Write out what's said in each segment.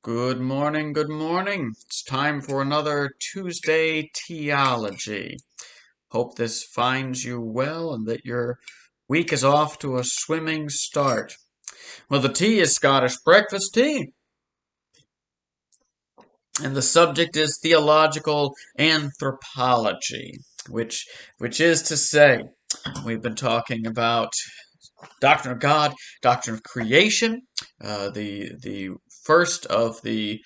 Good morning, good morning. It's time for another Tuesday Tea-ology. Hope this finds you well and that your week is off to a swimming start. Well, the tea is Scottish breakfast tea, and the subject is theological anthropology, which is to say, we've been talking about doctrine of God, doctrine of creation, the first of the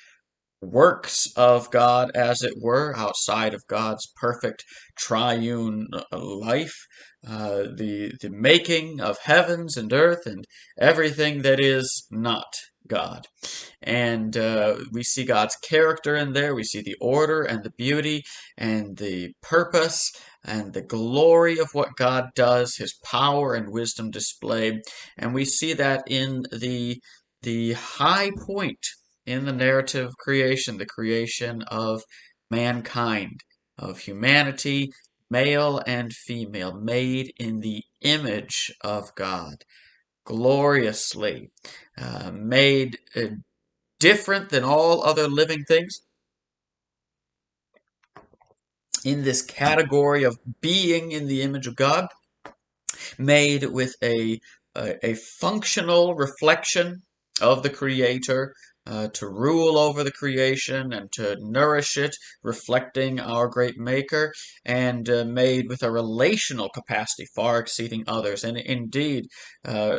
works of God, as it were, outside of God's perfect triune life, the making of heavens and earth and everything that is not God. And we see God's character in there. We see the order and the beauty and the purpose and the glory of what God does, His power and wisdom displayed. And we see that in the high point in the narrative of creation, the creation of mankind, of humanity, male and female, made in the image of God, gloriously made different than all other living things in this category of being in the image of God, made with a functional reflection of the Creator, to rule over the creation and to nourish it, reflecting our great Maker, and made with a relational capacity far exceeding others, and indeed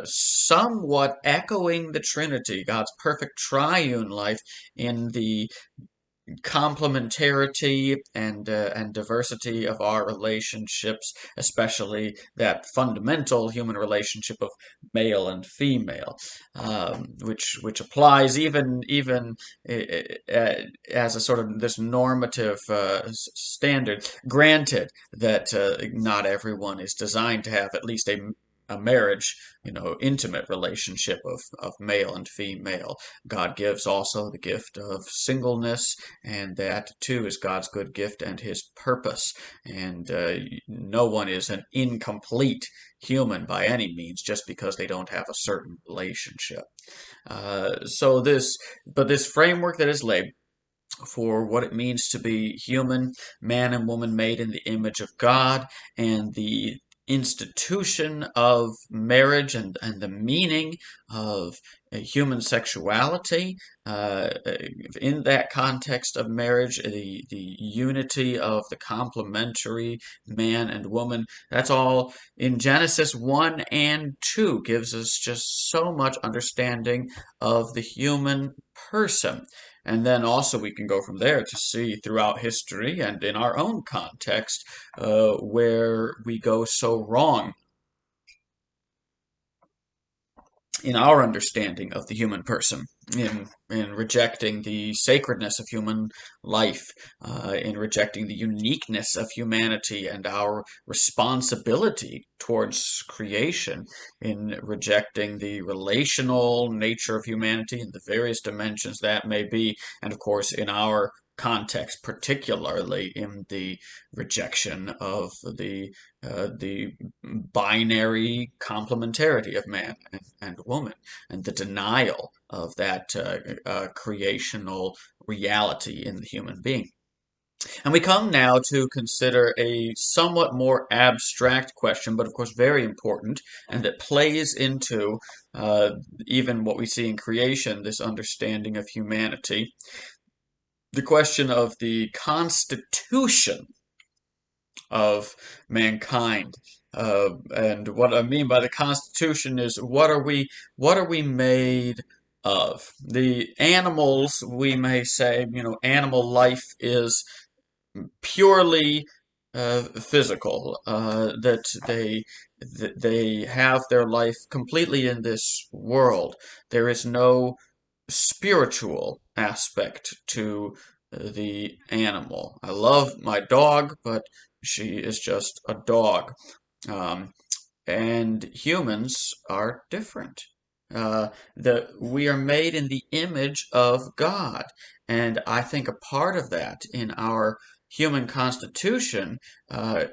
somewhat echoing the Trinity, God's perfect triune life in the complementarity and diversity of our relationships, especially that fundamental human relationship of male and female, which applies even as a sort of this normative standard. Granted that not everyone is designed to have at least a marriage, intimate relationship of male and female. God gives also the gift of singleness, and that too is God's good gift and His purpose. And no one is an incomplete human by any means just because they don't have a certain relationship. But this framework that is laid for what it means to be human, man and woman made in the image of God, and the institution of marriage and the meaning of human sexuality in that context of marriage, the unity of the complementary man and woman. That's all in Genesis 1 and 2 gives us just so much understanding of the human person. And then also we can go from there to see throughout history and in our own context where we go so wrong in our understanding of the human person, in rejecting the sacredness of human life, in rejecting the uniqueness of humanity and our responsibility towards creation, in rejecting the relational nature of humanity and the various dimensions that may be, and of course in our context, particularly in the rejection of the binary complementarity of man and woman, and the denial of that creational reality in the human being. And we come now to consider a somewhat more abstract question, but of course very important, and that plays into even what we see in creation, this understanding of humanity, the question of the constitution of mankind. And what I mean by the Constitution is what are we made of? The animals, we may say, animal life is purely physical. That they have their life completely in this world. There is no spiritual aspect to the animal. I love my dog, but she is just a dog. Um, and humans are different. That we are made in the image of God, and I think a part of that in our human constitution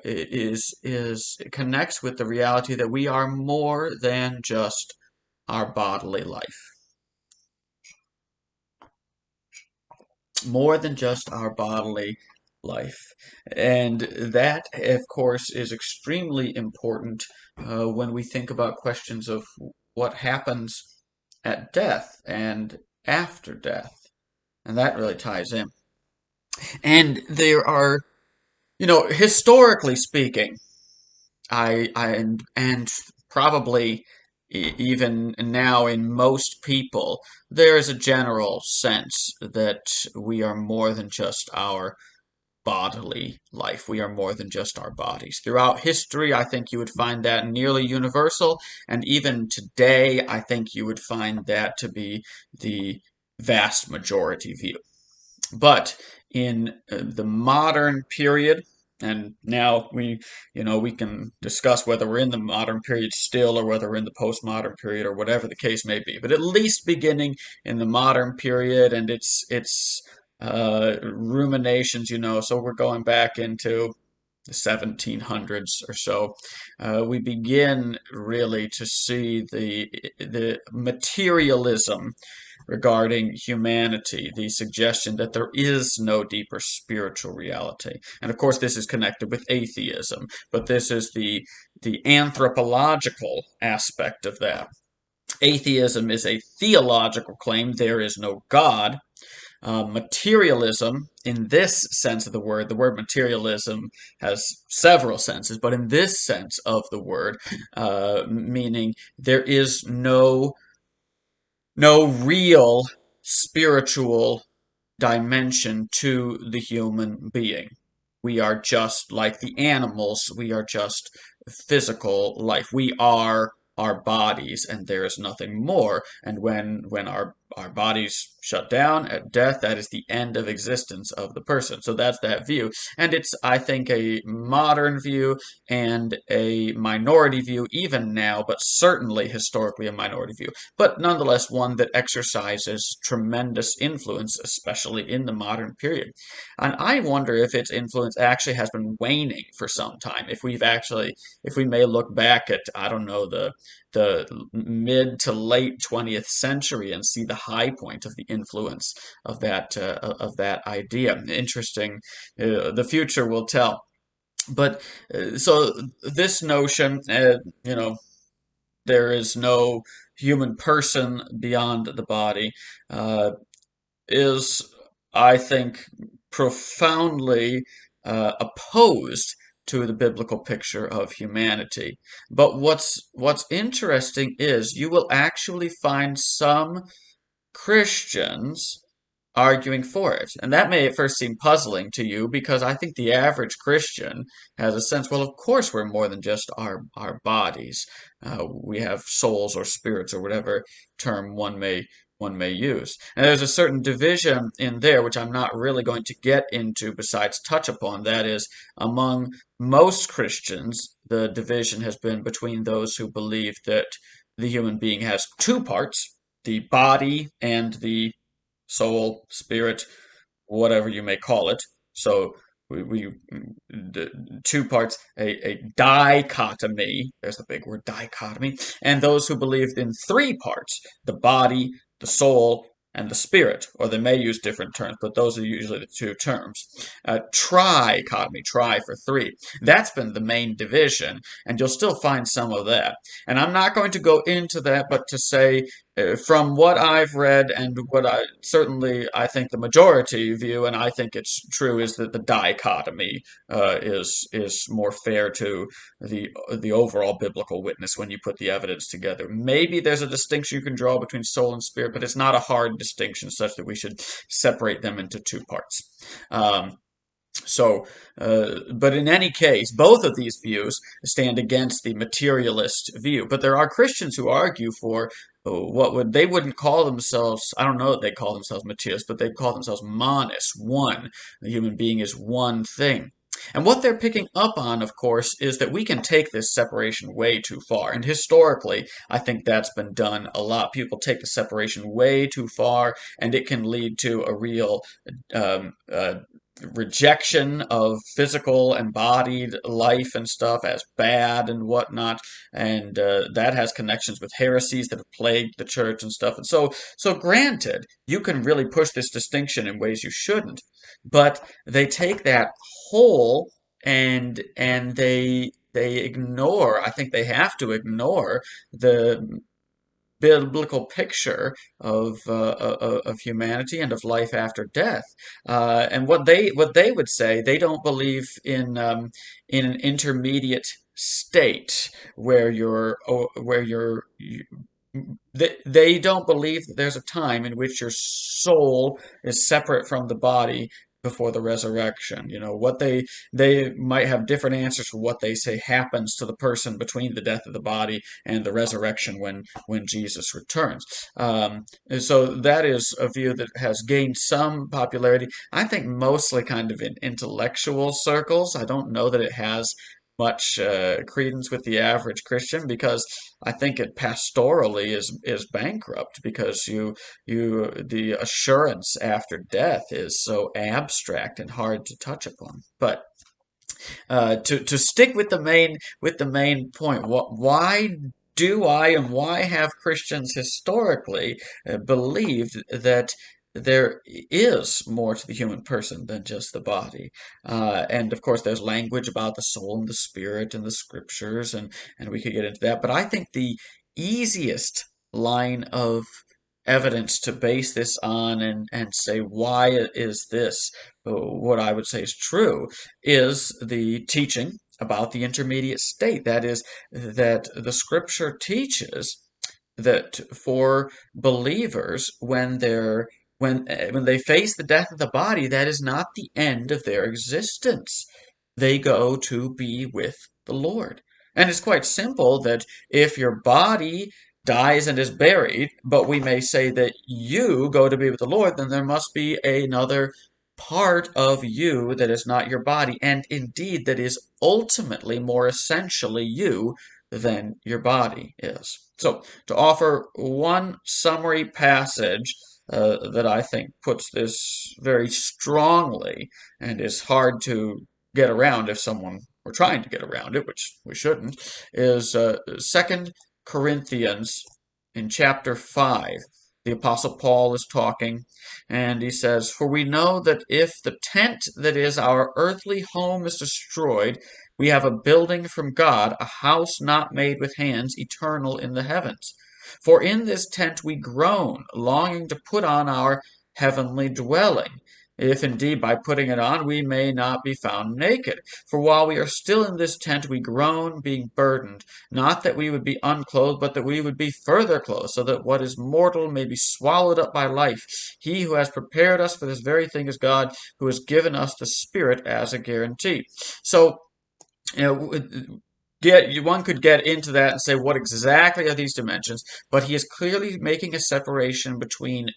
is connects with the reality that we are more than just our bodily life. more than just our bodily life. And that, of course, is extremely important when we think about questions of what happens at death and after death. And that really ties in. And there are, historically speaking, and probably even now in most people, there is a general sense that we are more than just our bodily life. We are more than just our bodies. Throughout history, I think you would find that nearly universal, and even today, I think you would find that to be the vast majority view. But in the modern period, and now we can discuss whether we're in the modern period still or whether we're in the postmodern period or whatever the case may be. But at least beginning in the modern period and its ruminations, so we're going back into the 1700s or so, we begin really to see the materialism regarding humanity, the suggestion that there is no deeper spiritual reality. And of course, this is connected with atheism, but this is the anthropological aspect of that. Atheism is a theological claim, there is no God. Materialism, in this sense of the word materialism has several senses, but in this sense of the word, meaning there is no real spiritual dimension to the human being. We are just like the animals. We are just physical life. We are our bodies, and there is nothing more. And when our bodies shut down at death, that is the end of existence of the person. So that's that view. And it's, I think, a modern view and a minority view even now, but certainly historically a minority view. But nonetheless, one that exercises tremendous influence, especially in the modern period. And I wonder if its influence actually has been waning for some time. If we may look back at, I don't know, the mid to late 20th century and see the high point of the influence of that idea. Interesting. The future will tell. But so this notion, there is no human person beyond the body, uh, is, I think, profoundly opposed to the biblical picture of humanity. But what's interesting is you will actually find some Christians arguing for it. And that may at first seem puzzling to you because I think the average Christian has a sense, well, of course we're more than just our bodies. We have souls or spirits or whatever term one may use. And there's a certain division in there, which I'm not really going to get into besides touch upon. That is, among most Christians, the division has been between those who believe that the human being has two parts, the body and the soul, spirit, whatever you may call it. So we the two parts, a dichotomy. There's the big word dichotomy, and those who believed in three parts: the body, the soul, and the spirit. Or they may use different terms, but those are usually the two terms. Trichotomy, tri for three. That's been the main division, and you'll still find some of that. And I'm not going to go into that, but to say from what I've read and what I think the majority view, and I think it's true, is that the dichotomy is more fair to the overall biblical witness when you put the evidence together. Maybe there's a distinction you can draw between soul and spirit, but it's not a hard distinction such that we should separate them into two parts. But in any case, both of these views stand against the materialist view. But there are Christians who argue for they wouldn't call themselves, I don't know that they call themselves materialists, but they call themselves monists, one. The human being is one thing. And what they're picking up on, of course, is that we can take this separation way too far. And historically, I think that's been done a lot. People take the separation way too far, and it can lead to a real rejection of physical embodied life and stuff as bad and whatnot, and that has connections with heresies that have plagued the church and stuff. And so granted, you can really push this distinction in ways you shouldn't, but they take that whole and they ignore. I think they have to ignore the biblical picture of humanity and of life after death. And what they would say, they don't believe in an intermediate state where they don't believe that there's a time in which your soul is separate from the body before the resurrection. What they might have different answers for what they say happens to the person between the death of the body and the resurrection when Jesus returns. And so that is a view that has gained some popularity. I think mostly kind of in intellectual circles. I don't know that it has much credence with the average Christian, because I think it pastorally is bankrupt, because the assurance after death is so abstract and hard to touch upon. But to stick with the main point, why do I and why have Christians historically believed that there is more to the human person than just the body? And of course, there's language about the soul and the spirit in the scriptures, and we could get into that. But I think the easiest line of evidence to base this on and say why is this what I would say is true is the teaching about the intermediate state. That is, that the scripture teaches that for believers, when they face the death of the body, that is not the end of their existence. They go to be with the Lord. And it's quite simple that if your body dies and is buried, but we may say that you go to be with the Lord, then there must be another part of you that is not your body, and indeed that is ultimately more essentially you than your body is. So, to offer one summary passage that I think puts this very strongly and is hard to get around if someone were trying to get around it, which we shouldn't, is 2 Corinthians in chapter 5. The Apostle Paul is talking, and he says, "For we know that if the tent that is our earthly home is destroyed, we have a building from God, a house not made with hands, eternal in the heavens. For in this tent we groan, longing to put on our heavenly dwelling, if indeed by putting it on we may not be found naked. For while we are still in this tent we groan, being burdened, not that we would be unclothed, but that we would be further clothed, so that what is mortal may be swallowed up by life. He who has prepared us for this very thing is God, who has given us the Spirit as a guarantee." So, you know, one could get into that and say, what exactly are these dimensions? But he is clearly making a separation between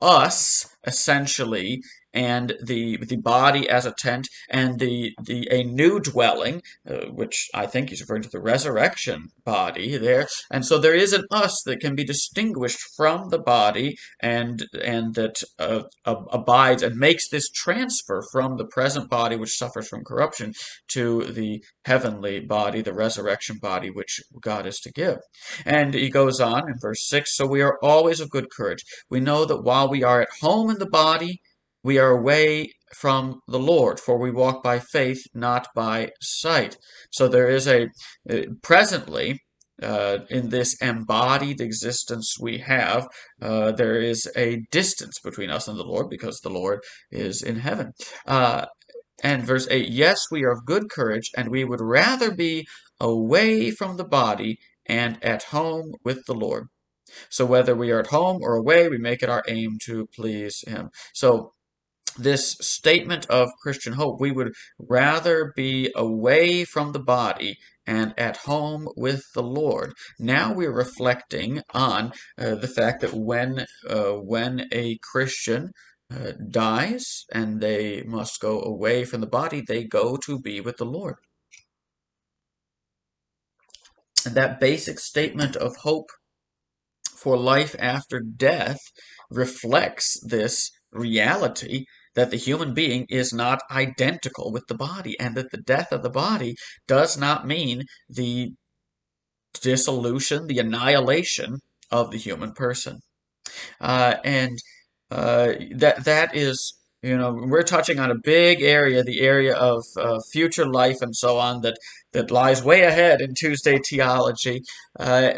us, essentially, and the body as a tent, and the a new dwelling, which I think he's referring to the resurrection body there. And so there is an us that can be distinguished from the body, and that abides and makes this transfer from the present body, which suffers from corruption, to the heavenly body, the resurrection body, which God is to give. And he goes on in verse 6, "So we are always of good courage. We know that while we are at home in the body, we are away from the Lord, for we walk by faith, not by sight." So there is presently, in this embodied existence we have, there is a distance between us and the Lord, because the Lord is in heaven. And verse 8, "Yes, we are of good courage, and we would rather be away from the body and at home with the Lord. So whether we are at home or away, we make it our aim to please Him." So this statement of Christian hope, we would rather be away from the body and at home with the Lord. Now we're reflecting on the fact that when a Christian dies and they must go away from the body, they go to be with the Lord. And that basic statement of hope for life after death reflects this reality that the human being is not identical with the body, and that the death of the body does not mean the dissolution, the annihilation of the human person. And that is, we're touching on a big area, the area of future life and so on, that lies way ahead in Tuesday Tea-ology. Uh,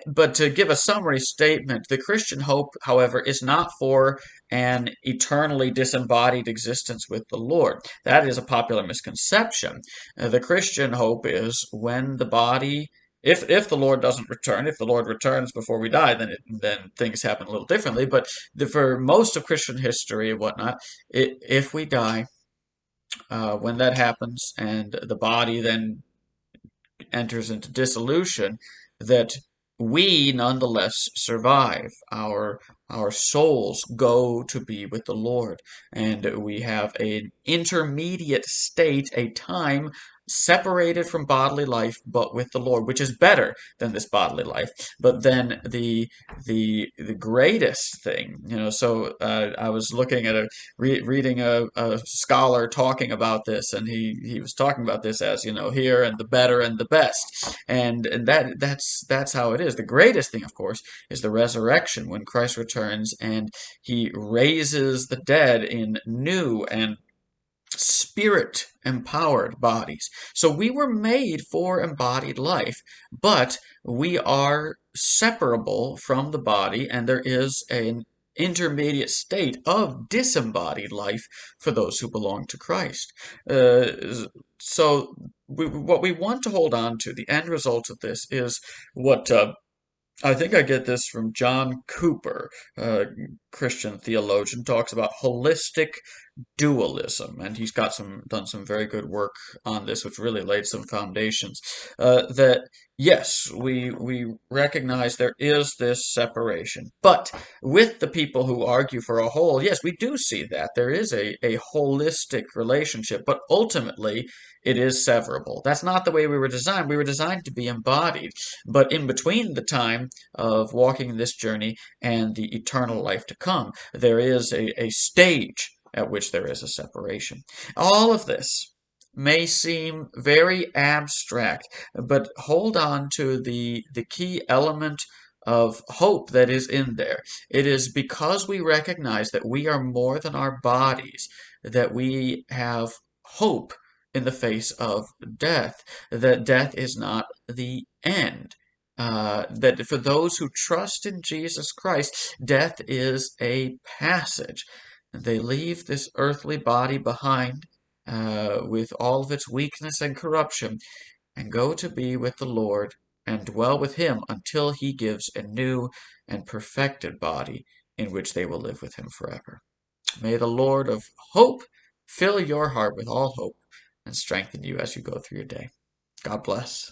but to give a summary statement, the Christian hope, however, is not for an eternally disembodied existence with the Lord. That is a popular misconception. The Christian hope is when the body, if the Lord doesn't return, if the Lord returns before we die, then things happen a little differently. But for most of Christian history and whatnot, if we die, when that happens, and the body then enters into dissolution, that we nonetheless survive. Our souls go to be with the Lord, and we have an intermediate state, a time separated from bodily life, but with the Lord, which is better than this bodily life. But then the greatest thing, So I was looking at reading a scholar talking about this, and he was talking about this as, here and the better and the best, and that's how it is. The greatest thing, of course, is the resurrection, when Christ returns and he raises the dead in new and spirit empowered bodies. So we were made for embodied life, but we are separable from the body, and there is an intermediate state of disembodied life for those who belong to Christ. Uh, so what we want to hold on to, the end result of this, is what I think I get this from John Cooper, a Christian theologian, talks about holistic dualism, and he's done some very good work on this, which really laid some foundations. That yes, we recognize there is this separation, but with the people who argue for a whole, yes, we do see that there is a holistic relationship, but ultimately it is severable. That's not the way we were designed. We were designed to be embodied, but in between the time of walking this journey and the eternal life to come, there is a stage at which there is a separation. All of this may seem very abstract, but hold on to the key element of hope that is in there. It is because we recognize that we are more than our bodies, that we have hope in the face of death, that death is not the end. That for those who trust in Jesus Christ, death is a passage. They leave this earthly body behind, with all of its weakness and corruption, and go to be with the Lord and dwell with Him until He gives a new and perfected body in which they will live with Him forever. May the Lord of hope fill your heart with all hope and strengthen you as you go through your day. God bless.